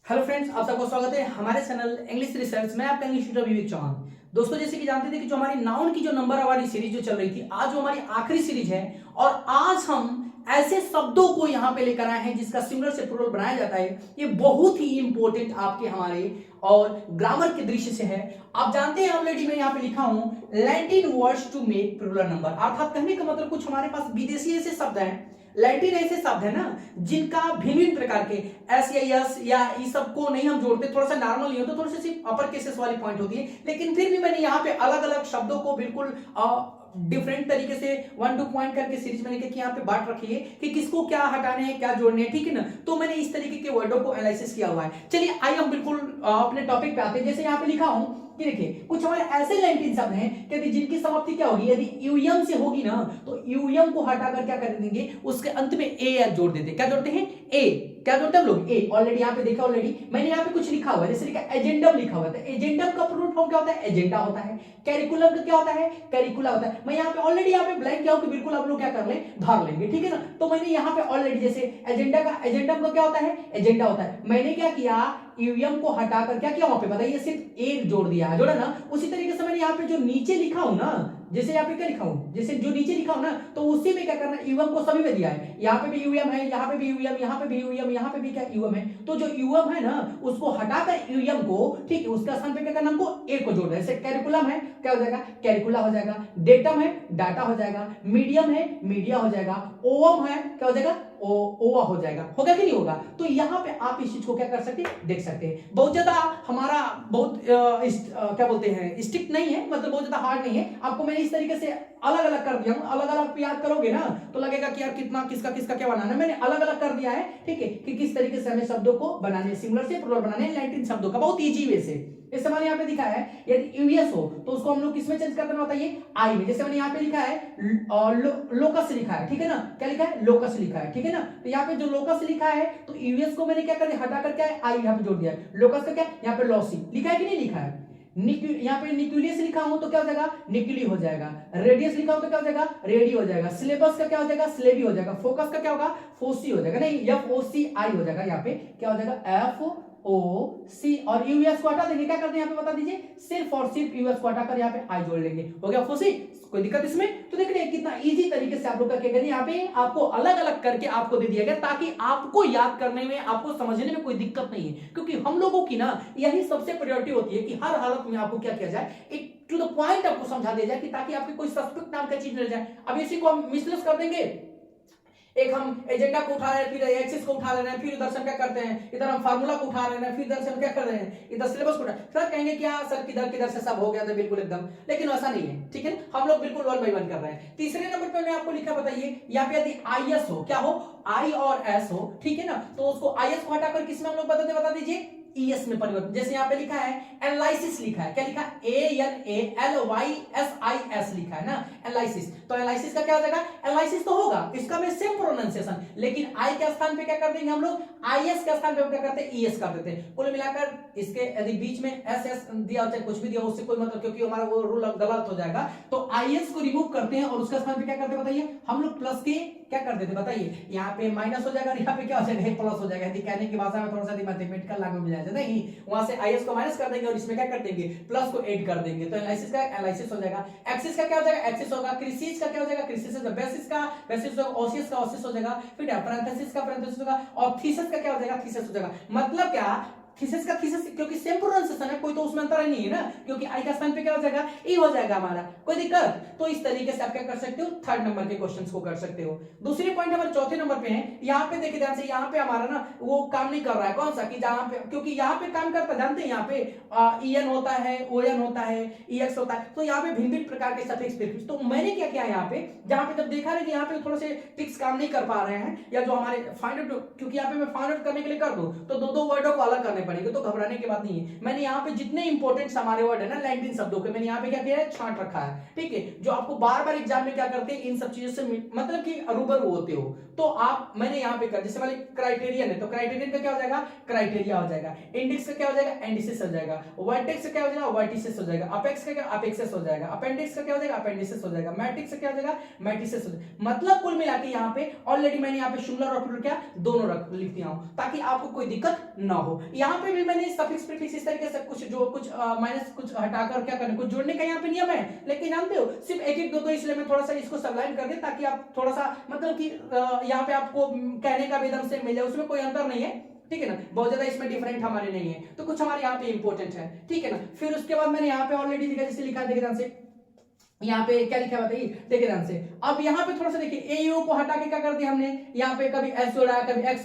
Hello friends, आप सबका स्वागत है हमारे चैनल इंग्लिश रिसर्च में। आपका इंग्लिश ट्यूटर विवेक चौहान। दोस्तों, जैसे कि जानते थे कि जो हमारी नाउन की जो नंबर वाली सीरीज जो चल रही थी, आज जो हमारी आखिरी सीरीज है और आज हम ऐसे शब्दों को यहाँ पे लेकर आए हैं जिसका सिंगुलर से प्लूरल बनाया जाता है। ये बहुत ही इंपॉर्टेंट आपके हमारे और ग्रामर के दृश्य से है। आप जानते हैं ऑलरेडी मैं यहाँ पे लिखा हूं Latin words to make plural number, अर्थात कहने का मतलब कुछ हमारे पास विदेशी ऐसे शब्द हैं, लैटिन ऐसे शब्द है ना जिनका भिन्न भिन्न प्रकार के एस या यस या इस सब को नहीं हम जोड़ते, थोड़ा सा नॉर्मल नहीं होता, थोड़ा सा सिर्फ अपर केसेस वाली पॉइंट होती है, लेकिन फिर भी मैंने यहाँ पे अलग अलग शब्दों को बिल्कुल डिफरेंट तरीके से 1-2 पॉइंट करके सीरीज मैंने कि यहाँ पे बांट रखी है कि किसको क्या हटाने हैं क्या जोड़ने हैं, ठीक है ना। तो मैंने इस तरीके के वर्डों को एनालिसिस किया हुआ है। चलिए आइए हम बिल्कुल अपने टॉपिक पे आते हैं। जैसे यहाँ पे लिखा हूं कि देखिए कुछ हमारे ऐसे लैटिन शब्द हैं कि जिनकी समाप्ति क्या होगी, यदि यूएम से होगी ना तो यूएम को हटाकर क्या कर देंगे, उसके अंत में ए जोड़ देते हैं। क्या जोड़ते हैं? ए। क्या जोड़ते हैं हम लोग? ए। ऑलरेडी यहाँ पे देखा, ऑलरेडी मैंने यहाँ पे कुछ लिखा हुआ है, जैसे लिखा एजेंडम लिखा हुआ है। एजेंडम का प्लूरल फॉर्म क्या होता है? एजेंडा होता है। कैरिकुलम का क्या होता है? कैरिकुला होता है। मैं यहाँ पे ऑलरेडी यहाँ पे ब्लैंक किया हूं कि बिल्कुल आप लोग क्या कर ले, भर लेंगे, ठीक है ना। तो मैंने यहाँ पे ऑलरेडी जैसे एजेंडा का, एजेंडम का क्या होता है? एजेंडा होता है। मैंने क्या किया, यूएम को हटाकर क्या किया वहां पे बताइए, सिर्फ एक जोड़ दिया है, जोड़ा ना। उसी तरीके से मैंने यहाँ पे जो नीचे लिखा हूं ना, जैसे यहाँ पे क्या लिखा हूं, जैसे जो नीचे लिखा हूं ना, तो उसी में क्या करना, यूएम को सभी में दिया है। यहाँ पे भी यूएम है, यहाँ पे भी यूएम, यहाँ पे भी यूएम, यहाँ पे भी क्या यूएम है। तो जो यूएम है ना उसको हटाकर यूएम को, ठीक है, उसका स्थान पे क्या करना हमको, ए को जोड़ना है। जैसे कैरिकुलम है, क्या हो जाएगा? कैरिकुला हो जाएगा। डेटम है, डाटा हो जाएगा। मीडियम है, मीडिया हो जाएगा। ओवम है, क्या हो जाएगा? ओवा हो जाएगा। होगा कि नहीं होगा? तो यहाँ पे आप इस चीज को क्या कर सकते हैं, देख सकते हैं। बहुत ज्यादा हमारा बहुत क्या बोलते हैं, स्ट्रिक्ट नहीं है, मतलब बहुत ज्यादा हार्ड नहीं है। आपको मैंने इस तरीके से अलग अलग कर दिया हूं, अलग अलग याद करोगे ना तो लगेगा कि यार कितना किसका किसका क्या बनाना है। मैंने अलग अलग कर दिया है, ठीक है, कि किस तरीके से हमें शब्दों को बनाने, सिंगुलर से प्लूरल बनाने, लैटिन शब्दों का बहुत इजी वे से। इस मैंने यहाँ पे दिखा है यदि यूएस हो तो उसको हम लोग किसमें चेंज कर देना होता है, ये आई में। जैसे मैंने यहाँ पे लिखा है लोकस लिखा है, ठीक है ना। क्या लिखा है? लोकस लिखा है, ठीक है ना। तो यहाँ पे जो लोकस लिखा है तो यूएस को मैंने क्या कर दिया, हटाकर क्या है, आई यहाँ पे जोड़ दिया है। लोकस का क्या, यहाँ पे लॉसी लिखा है कि नहीं लिखा है। यहाँ पे न्यूक्लियस लिखा हूं तो क्या हो जाएगा, न्यूक्ली हो जाएगा। रेडियस लिखा हूं तो क्या हो जाएगा, रेडी हो जाएगा। सिलेबस का क्या हो जाएगा, स्लेबी हो जाएगा। फोकस का क्या होगा, फोसी हो जाएगा। नहीं, एफ ओ सी आई हो जाएगा। यहाँ पे क्या हो जाएगा, एफ ओ सी, और यूएस को हटा देंगे। क्या करते हैं यहाँ पे बता दीजिए, सिर्फ और सिर्फ यूएस को हटाकर यहाँ पे आई जोड़ लेंगे, हो गया फोसी। कोई दिक्कत इसमें? तो देख रहे हैं कितना इजी तरीके से आप लोग क्या करें, यहाँ पे आपको अलग अलग करके आपको दे दिया गया ताकि आपको याद करने में, आपको समझने में कोई दिक्कत नहीं है। क्योंकि हम लोगों की ना यही सबसे प्रायोरिटी होती है कि हर हालत में आपको क्या किया जाए, एक टू द पॉइंट आपको समझा दिया जाए कि ताकि आपकी कोई सस्पेक्ट नाम का चीज मिल जाए। अब इसी को हम मिसलेस कर देंगे, एक हम एजेंडा को उठा रहे हैं, फिर एक्सिस को उठा रहे हैं, फिर दर्शन क्या करते हैं, इधर हम फार्मूला को उठा रहे हैं, फिर दर्शन क्या कर रहे हैं, इधर सिलेबस को। सर कहेंगे क्या सर किधर किधर से सब हो गया था बिल्कुल एकदम, लेकिन ऐसा नहीं है, ठीक है। हम लोग बिल्कुल 1 बाय 1 कर रहे हैं। तीसरे नंबर पे मैंने आपको लिखा, बताइए यहाँ पे यदि आई एस हो, क्या हो, आई और एस हो, ठीक है ना, तो उसको आई एस को हटाकर किसमें हम लोग बता दीजिए, ईएस में परिवर्तन। जैसे यहाँ पे लिखा है एनालिसिस लिखा है, क्या लिखा है, ANALYSIS लिखा है ना, एनालिसिस। तो एनालिसिस का क्या हो जाएगा, एनालिसिस तो होगा, इसका भी सेम प्रोनाउंसिएशन, लेकिन आई के स्थान पे क्या कर देंगे हम लोग, आईएस के स्थान पे क्या करते हैं, ईएस कर देते हैं। कुल मिलाकर इसके यदि बीच में एस एस दिया हो चाहे कुछ भी दिया हो, उससे कोई मतलब, क्योंकि हमारा वो रूल गलत हो जाएगा। तो आईएस को रिमूव करते हैं और उसके स्थान पे क्या करते हैं बताइए, हम लोग प्लस के क्या कर देते बताइए, यहाँ पे माइनस हो जाएगा और यहाँ पे क्या हो जाएगा, प्लस हो जाएगा। यदि कहने की भाषा में थोड़ा सा मैथमेटिकल लैंग्वेज में जाएगा, नहीं वहां से आईएस को माइनस कर देंगे और इसमें क्या कर देंगे, प्लस को ऐड कर देंगे। तो एनालिसिस का एनालिसिस हो जाएगा। एक्सिस का क्या हो जाएगा, एक्सिस होगा। क्रिसिस का क्या हो जाएगा, क्रिसिस होगा। बेसिस का बेसिस होगा। ओसिस का ओसिस हो जाएगा। फिर पैरेंथेसिस का पैरेंथेसिस होगा। और थीसिस का क्या हो जाएगा, थीसिस हो जाएगा। मतलब क्या, थीसिस का थीसिस, क्योंकि सेम प्रोनाउंसिएशन है, कोई तो उसमें अंतर नहीं है ना, क्योंकि आई का स्थान पे क्या हो जाएगा, ई हो जाएगा हमारा। कोई दिक्कत? तो इस तरीके से आप क्या कर सकते हो, थर्ड नंबर के क्वेश्चंस को कर सकते हो। दूसरी पॉइंट हमारे चौथे नंबर पे है, यहाँ पे देखिए ध्यान से, यहाँ पे हमारा ना वो काम नहीं कर रहा है, कौन सा, कि जहां पे, क्योंकि यहाँ पे काम करता, जानते हैं यहाँ पे ईएन होता है, ओएन होता है, ईएक्स होता है, तो यहाँ पे भिन्न भिन्न प्रकार के सफिक्स प्रीफिक्स। तो मैंने क्या किया यहाँ पे, जहां पे जब देखा है कि यहाँ पे थोड़े से टिक्स काम नहीं कर पा रहे हैं, या जो हमारे फाइंड आउट, क्योंकि यहाँ पे मैं फाइंड आउट करने के लिए कर दूं तो दो वर्डों को अलग करने पड़ेंगे, तो घबराने की बात नहीं है। मैंने यहाँ पे जितने इंपॉर्टेंट हमारे वर्ड है ना लैटिन शब्दों के, मैंने यहाँ पे क्या किया है, छांट रखा है, ठीक है, जो आपको बार बार एग्जाम में क्या करते हैं, इन सब चीजों से मतलब कि रूबरू होते हो, तो आप मैंने यहाँ पे कर, जैसे वाले क्राइटेरियन है, तो क्राइटेरियन का क्या हो जाएगा, क्राइटेरिया हो जाएगा। इंडेक्स का क्या हो जाएगा, एंडिसेस हो जाएगा। वर्टेक्स का क्या हो जाएगा, वर्टिसेस हो जाएगा। अपेक्स का क्या, अपेक्सेस हो जाएगा। अपेंडिक्स का क्या हो जाएगा, अपेंडिसेस हो जाएगा। मैट्रिक्स का क्या हो जाएगा, मैट्रिसेस हो जाएगा। मतलब कुल मिला के यहाँ पे ऑलरेडी मैंने यहाँ पे सिंगुलर और प्लूरल क्या दोनों लिख दिया हूं, ताकि आपको कोई दिक्कत ना हो। यहाँ यहाँ पे भी मैंने सफिक्स प्रीफिक्स इस तरीके से कुछ जो कुछ माइनस कुछ हटाकर क्या करना, कुछ जोड़ने का यहाँ पे नियम है, लेकिन जानते हो सिर्फ एक एक दो दो, इसलिए मैं थोड़ा सा इसको सबलाइन कर दिया ताकि आप थोड़ा सा मतलब कि यहाँ पे आपको कहने का भी एकदम से मिल जाए, उसमें कोई अंतर नहीं है, ठीक है ना, बहुत ज्यादा इसमें डिफरेंट हमारे नहीं है, तो कुछ हमारे यहाँ पे इंपॉर्टेंट है, ठीक है ना। फिर उसके बाद मैंने यहाँ पे ऑलरेडी लिखा, जैसे लिखा देखिए ध्यान से, यहाँ पे क्या लिखा बताइए, देखिए ध्यान से। अब यहाँ पे थोड़ा सा देखिए, ए यू को हटा के क्या कर दिया हमने, यहाँ पे कभी एस जोड़ा, कभी एक्स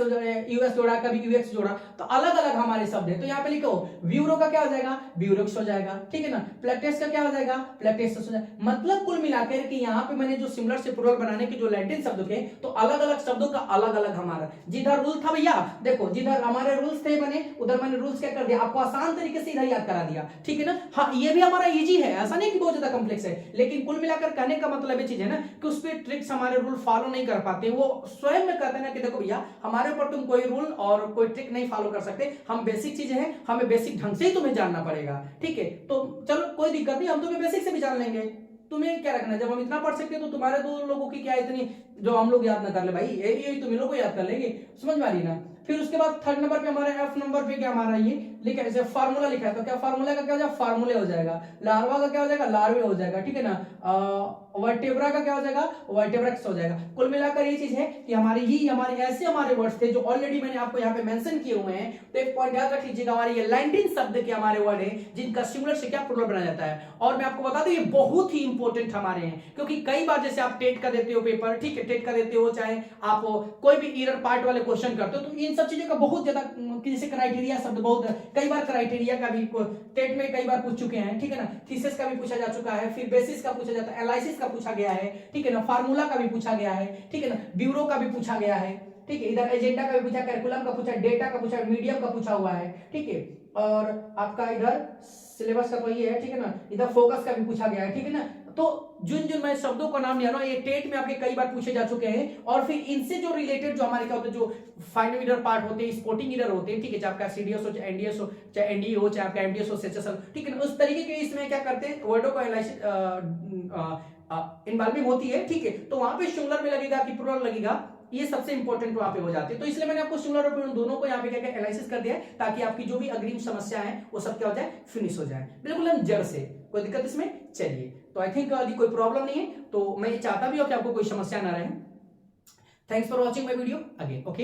यूएस जोड़ा, कभी यूएक्स जोड़ा, तो अलग अलग हमारे शब्द है। तो यहाँ पे लिखो ब्यूरो का क्या हो जाएगा, ब्यूरोक्स हो जाएगा, ठीक है ना। प्लेटेस का क्या हो जाएगा, प्लेटेस हो जाएगा। मतलब कुल मिलाकर के यहाँ पे मैंने जो सिमिलर से प्लूरल बनाने के जो लैटिन शब्द थे, तो अलग अलग शब्दों का अलग अलग हमारा जिधर रूल था भैया, देखो जिधर हमारे रूल्स थे बने, उधर मैंने रूल्स क्या कर दिया, आपको आसान तरीके से इधर याद करा दिया, ठीक है ना। हाँ ये भी हमारा इजी है, ऐसा नहीं कि बहुत ज्यादा कॉम्प्लेक्स है, लेकिन कुल मिलाकर कहने का मतलब ये चीज है ना कि उस पे ट्रिक्स हमारे रूल फॉलो नहीं कर पाते, वो स्वयं में कहते हैं ना कि देखो भैया हमारे ऊपर तुम कोई रूल और कोई ट्रिक नहीं फॉलो कर सकते, हम बेसिक चीजें हैं, हमें बेसिक ढंग से ही तुम्हें जानना पड़ेगा, ठीक है। तो चलो कोई दिक्कत नहीं, हम तुम्हें बेसिक से भी जान लेंगे, तुम्हें क्या रखना है, जब हम इतना पढ़ सकते हैं तो तुम्हारे दो लोगों की क्या इतनी जो हम लोग याद ना कर ले भाई, यही तुम लोग को याद कर लेंगे, समझ में आ रही ना। फिर उसके बाद थर्ड नंबर पे हमारे एफ नंबर पे क्या हमारा ये लिखा है, जैसे फार्मूला लिखा है, तो क्या फार्मूला का क्या हो जाएगा, फार्मूले हो जाएगा। लार्वा का क्या हो जाएगा, लार्वे हो जाएगा, ठीक है ना। वर्टेब्रा का क्या हो जाएगा, वर्टेब्रैक्स हो जाएगा। कुल मिलाकर ये चीज है कि हमारे ऐसे हमारे वर्ड्स थे जो ऑलरेडी मैंने आपको यहाँ पे मेंशन किए हुए हैं। तो एक पॉइंट याद रख लीजिएगा, हमारे ये लैटिन शब्द के हमारे वर्ड है जिनका सिमिलर से क्या प्लूरल बनाया जाता है। और मैं आपको बता दूं ये बहुत ही इंपॉर्टेंट हमारे हैं, क्योंकि कई बार जैसे आप टेट का देते हो पेपर, ठीक है, टेट का देते हो, चाहे आप कोई भी ईरर पार्ट वाले क्वेश्चन करते हो, तो इन सब चीजों का बहुत ज्यादा जैसे क्राइटेरिया शब्द बहुत कई बार क्राइटेरिया का भी टेट में कई बार पूछ चुके हैं, ठीक है ना। थीसिस का भी पूछा जा चुका है, फिर बेसिस का पूछा जाता है, एनालिसिस का पूछा गया है, ठीक है ना, फार्मूला का भी पूछा गया है, ठीक है ना, ब्यूरो का भी पूछा गया है, ठीक है, इधर एजेंडा का भी पूछा, कैलकुलम का पूछा, डेटा का पूछा, मीडियम का पूछा हुआ है, ठीक है, और आपका इधर सिलेबस का तो ये है, ठीक है ना, इधर फोकस का भी पूछा गया है, ठीक है ना। तो जिन जिन मैं शब्दों का नाम लिया ना, ये टेट में आपके कई बार पूछे जा चुके हैं, और फिर इनसे जो रिलेटेड जो हमारे क्या होते हैं, जो फाइनल ईयर पार्ट होते हैं, स्पोर्टिंग ईयर होते हैं, ठीक है, चाहे आपका सीडीएस हो, चाहे एनडीएस हो, चाहे एनडीए हो, चाहे आपका एमडीएस हो, सेचएसएल, ठीक है ना, उस तरीके के इसमें क्या करते हैं, वर्डों को एनालिसिस इन्वॉल्विंग होती है, ठीक है। तो वहां पे सिंगुलर में लगेगा कि प्लूरल लगेगा, ये सबसे इंपॉर्टेंट वहां पे हो जाते हैं। तो इसलिए मैंने आपको सिंगुलर और प्लूरल दोनों को यहाँ पे क्या क्या एनालिसिस कर दिया है, ताकि आपकी जो भी अग्रिम समस्या है वो सब क्या हो जाए, फिनिश हो जाए बिल्कुल हम जड़ से, कोई दिक्कत इसमें। चलिए, तो आई थिंक यदि कोई प्रॉब्लम नहीं है, तो मैं ये चाहता भी हूं कि आपको कोई समस्या ना रहे। Thanks for watching my video again, okay.